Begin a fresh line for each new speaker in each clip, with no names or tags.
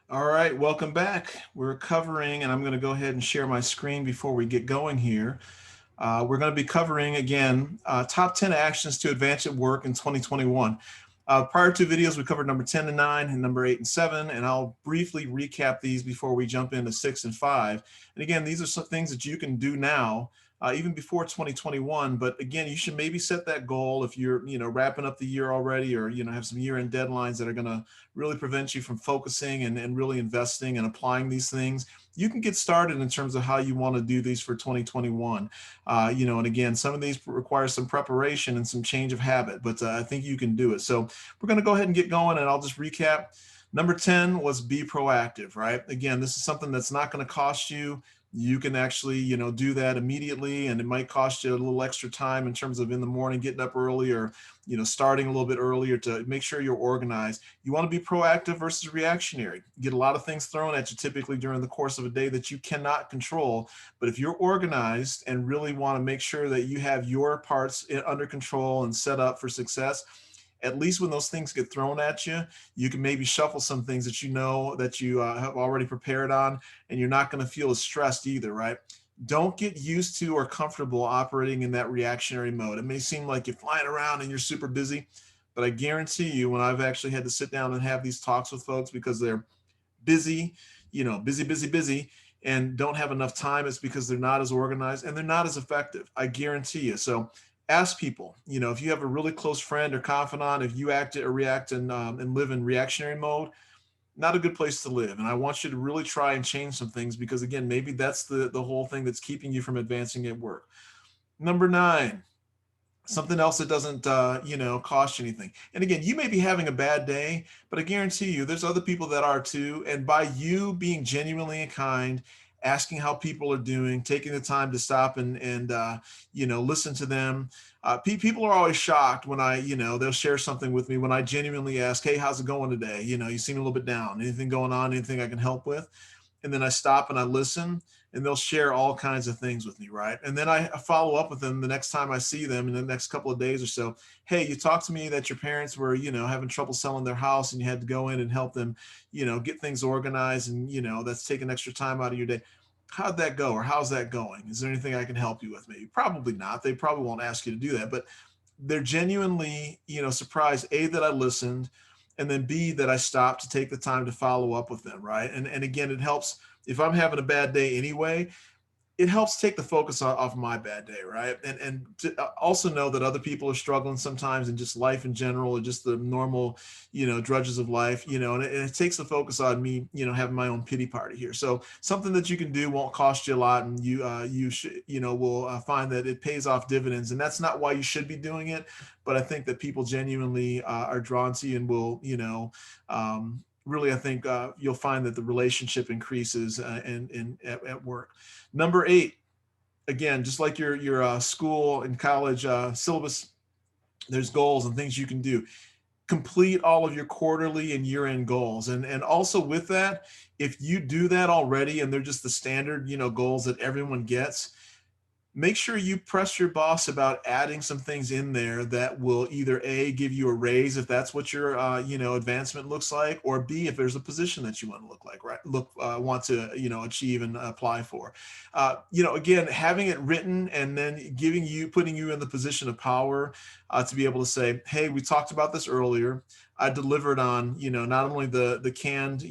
All right, welcome back. We're covering, and I'm going to go ahead and share my screen before we get going here. We're going to be covering again top 10 actions to advance at work in 2021. Prior to videos, we covered number 10 and 9 and number 8 and 7, and I'll briefly recap these before we jump into 6 and 5. And again, these are some things that you can do now, even before 2021. But again, you should maybe set that goal if you're, wrapping up the year already, or, have some year-end deadlines that are going to really prevent you from focusing and really investing and applying these things. You can get started in terms of how you want to do these for 2021. And again, some of these require some preparation and some change of habit, but I think you can do it. So we're going to go ahead and get going, and I'll just recap. Number 10 was be proactive, right? Again, this is something that's not going to cost you. You can actually, do that immediately, and it might cost you a little extra time in terms of in the morning getting up early, or, starting a little bit earlier to make sure you're organized. You want to be proactive versus reactionary. You get a lot of things thrown at you typically during the course of a day that you cannot control. But if you're organized and really want to make sure that you have your parts under control and set up for success, at least when those things get thrown at you, you can maybe shuffle some things that you know that you have already prepared on, and you're not going to feel as stressed either, right? Don't get used to or comfortable operating in that reactionary mode. It may seem like you're flying around and you're super busy, but I guarantee you, when I've actually had to sit down and have these talks with folks because they're busy, busy, and don't have enough time, it's because they're not as organized and they're not as effective. I guarantee you. So ask people, if you have a really close friend or confidant, if you act or react and live in reactionary mode, not a good place to live. And I want you to really try and change some things, because again, maybe that's the whole thing that's keeping you from advancing at work. Number 9, something else that doesn't cost you anything. And again, you may be having a bad day, but I guarantee you there's other people that are too. And by you being genuinely kind, asking how people are doing, taking the time to stop and listen to them, people are always shocked when they'll share something with me when I genuinely ask, hey, how's it going today? You seem a little bit down. Anything going on? Anything I can help with? And then I stop and I listen, and they'll share all kinds of things with me, right? And then I follow up with them the next time I see them in the next couple of days or so. Hey, you talked to me that your parents were, having trouble selling their house, and you had to go in and help them, get things organized, and that's taking extra time out of your day. How'd that go, or how's that going? Is there anything I can help you with? Maybe, probably not. They probably won't ask you to do that, but they're genuinely, surprised, A, that I listened, and then B, that I stopped to take the time to follow up with them, right? And again, it helps if I'm having a bad day anyway. It helps take the focus off my bad day, right? And to also know that other people are struggling sometimes, in just life in general, or just the normal, drudges of life, and it takes the focus on me, having my own pity party here. So something that you can do won't cost you a lot, and you should, will find that it pays off dividends. And that's not why you should be doing it, but I think that people genuinely are drawn to you and will, really, I think you'll find that the relationship increases at work. Number 8, again, just like your school and college syllabus, there's goals and things you can do. Complete all of your quarterly and year-end goals, and also with that, if you do that already and they're just the standard, goals that everyone gets, make sure you press your boss about adding some things in there that will either A, give you a raise if that's what your advancement looks like, or B, if there's a position that you want to look like, right, want to achieve and apply for. Again, having it written and then putting you in the position of power, to be able to say, hey, we talked about this earlier. I delivered on, not only the canned,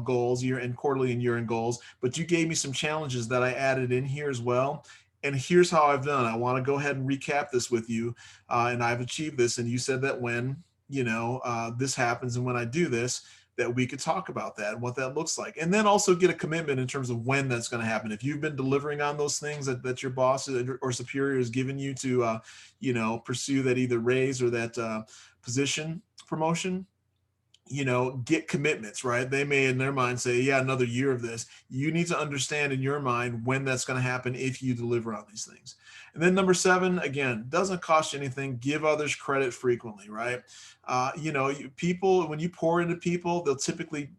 goals, year and quarterly and year-end goals, but you gave me some challenges that I added in here as well. And here's how I've done. I want to go ahead and recap this with you. And I've achieved this. And you said that when, this happens and when I do this, that we could talk about that and what that looks like. And then also get a commitment in terms of when that's going to happen. If you've been delivering on those things that your boss or superior has given you to, pursue that either raise or that position promotion, get commitments, right? They may in their mind say, yeah, another year of this. You need to understand in your mind when that's going to happen if you deliver on these things. And then number 7, again, doesn't cost you anything. Give others credit frequently, right? People, when you pour into people, they'll typically,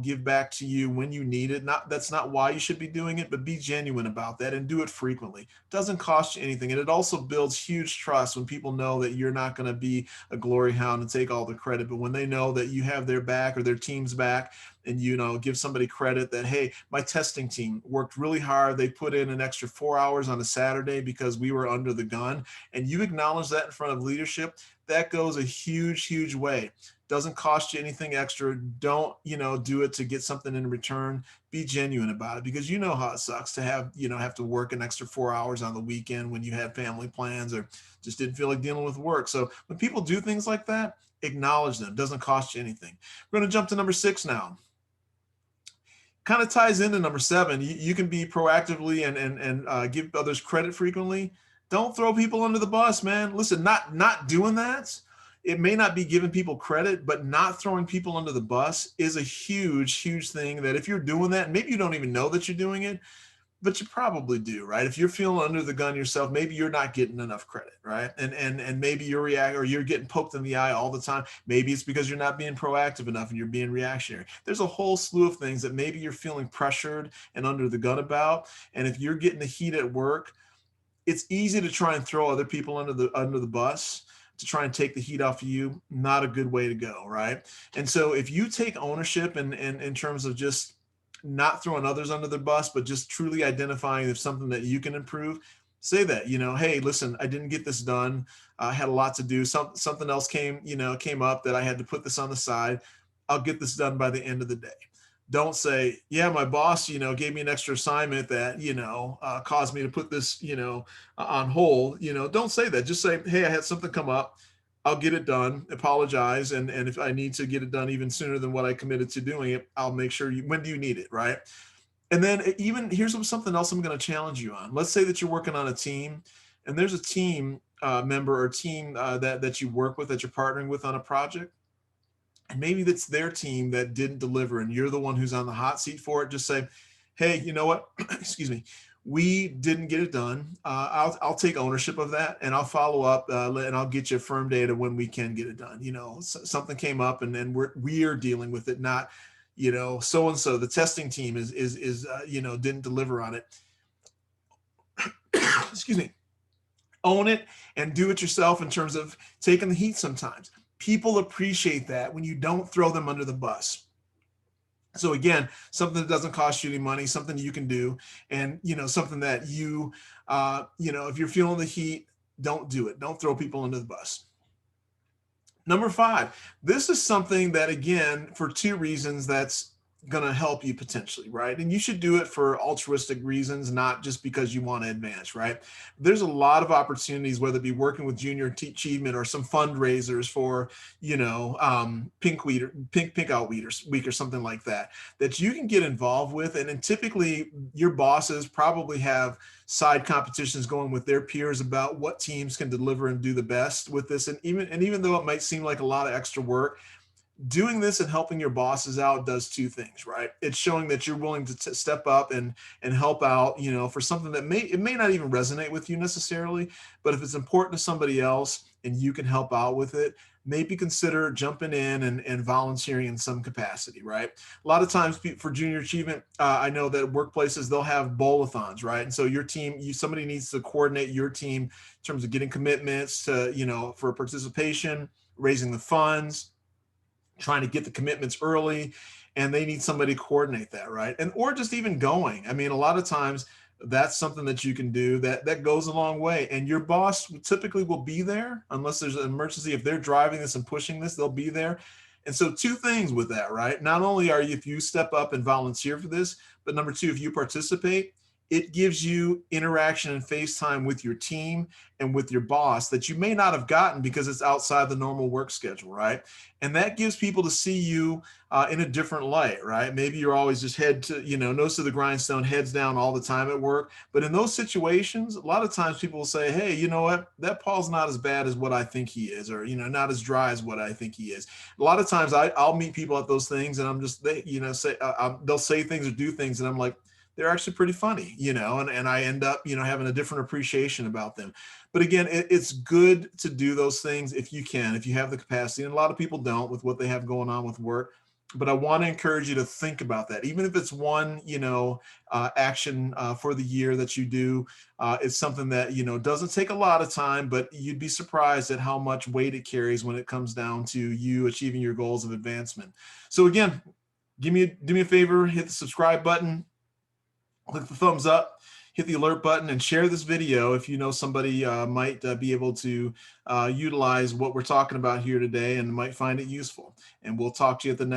give back to you when you need it. That's not why you should be doing it, but be genuine about that and do it frequently. Doesn't cost you anything. And it also builds huge trust when people know that you're not going to be a glory hound and take all the credit, but when they know that you have their back or their team's back, and, give somebody credit that, hey, my testing team worked really hard. They put in an extra 4 hours on a Saturday because we were under the gun, and you acknowledge that in front of leadership. That goes a huge, huge way. Doesn't cost you anything extra. Don't, do it to get something in return. Be genuine about it, because you know how it sucks to have to work an extra 4 hours on the weekend when you had family plans or just didn't feel like dealing with work. So when people do things like that, acknowledge them. It doesn't cost you anything. We're going to jump to number 6 now. Kind of ties into number 7. You can be proactively and give others credit frequently. Don't throw people under the bus, man. Listen, not doing that, it may not be giving people credit, but not throwing people under the bus is a huge, huge thing. That if you're doing that, maybe you don't even know that you're doing it, but you probably do, right? If you're feeling under the gun yourself, maybe you're not getting enough credit, right? And maybe you're or you're getting poked in the eye all the time. Maybe it's because you're not being proactive enough and you're being reactionary. There's a whole slew of things that maybe you're feeling pressured and under the gun about. And if you're getting the heat at work, it's easy to try and throw other people under the bus to try and take the heat off of you. Not a good way to go, right? And so if you take ownership in terms of just not throwing others under the bus, but just truly identifying if something that you can improve, say that, hey, listen, I didn't get this done. I had a lot to do. Something else came up that I had to put this on the side. I'll get this done by the end of the day. Don't say, yeah, my boss, gave me an extra assignment that, caused me to put this, on hold. Don't say that. Just say, hey, I had something come up. I'll get it done, apologize. And if I need to get it done even sooner than what I committed to doing it, I'll make sure when do you need it, right? And then even here's something else I'm going to challenge you on. Let's say that you're working on a team and there's a team member or team that you work with, that you're partnering with on a project. And maybe that's their team that didn't deliver and you're the one who's on the hot seat for it. Just say, hey, you know what? Excuse me. We didn't get it done. I'll take ownership of that and I'll follow up and I'll get you a firm date of when we can get it done. Something came up and then we're dealing with it. Not, so-and-so, the testing team is didn't deliver on it. Excuse me. Own it and do it yourself in terms of taking the heat sometimes. People appreciate that when you don't throw them under the bus. So again, something that doesn't cost you any money, something you can do, and something that if you're feeling the heat, don't do it. Don't throw people under the bus. Number 5, this is something that, again, for 2 reasons, that's going to help you potentially, right? And you should do it for altruistic reasons, not just because you want to advance, right? There's a lot of opportunities, whether it be working with Junior Achievement or some fundraisers for, Pink Out Week or something like that you can get involved with. And then typically your bosses probably have side competitions going with their peers about what teams can deliver and do the best with this. And even though it might seem like a lot of extra work, doing this and helping your bosses out does 2 things, right? It's showing that you're willing to step up and help out, for something that may not even resonate with you necessarily, but if it's important to somebody else and you can help out with it, maybe consider jumping in and volunteering in some capacity, right? A lot of times for Junior Achievement, I know that workplaces, they'll have bowl-a-thons, right? And so your team, somebody needs to coordinate your team in terms of getting commitments to, for participation, raising the funds, trying to get the commitments early, and they need somebody to coordinate that, right? And or just even going. I mean, a lot of times that's something that you can do that goes a long way. And your boss typically will be there unless there's an emergency. If they're driving this and pushing this, they'll be there. And so 2 things with that, right? Not only are you, if you step up and volunteer for this, but number 2, if you participate, it gives you interaction and face time with your team and with your boss that you may not have gotten because it's outside the normal work schedule, right? And that gives people to see you in a different light, right? Maybe you're always just nose to the grindstone, heads down all the time at work. But in those situations, a lot of times people will say, hey, you know what? That Paul's not as bad as what I think he is, or, not as dry as what I think he is. A lot of times I'll meet people at those things and I'm just, they'll say things or do things and I'm like, they're actually pretty funny, and I end up, having a different appreciation about them. But again, it's good to do those things if you can, if you have the capacity. And a lot of people don't with what they have going on with work. But I want to encourage you to think about that. Even if it's one, action for the year that you do, it's something that, doesn't take a lot of time, but you'd be surprised at how much weight it carries when it comes down to you achieving your goals of advancement. So again, do me a favor, hit the subscribe button, click the thumbs up, hit the alert button, and share this video if you know somebody might be able to utilize what we're talking about here today and might find it useful. And we'll talk to you at the next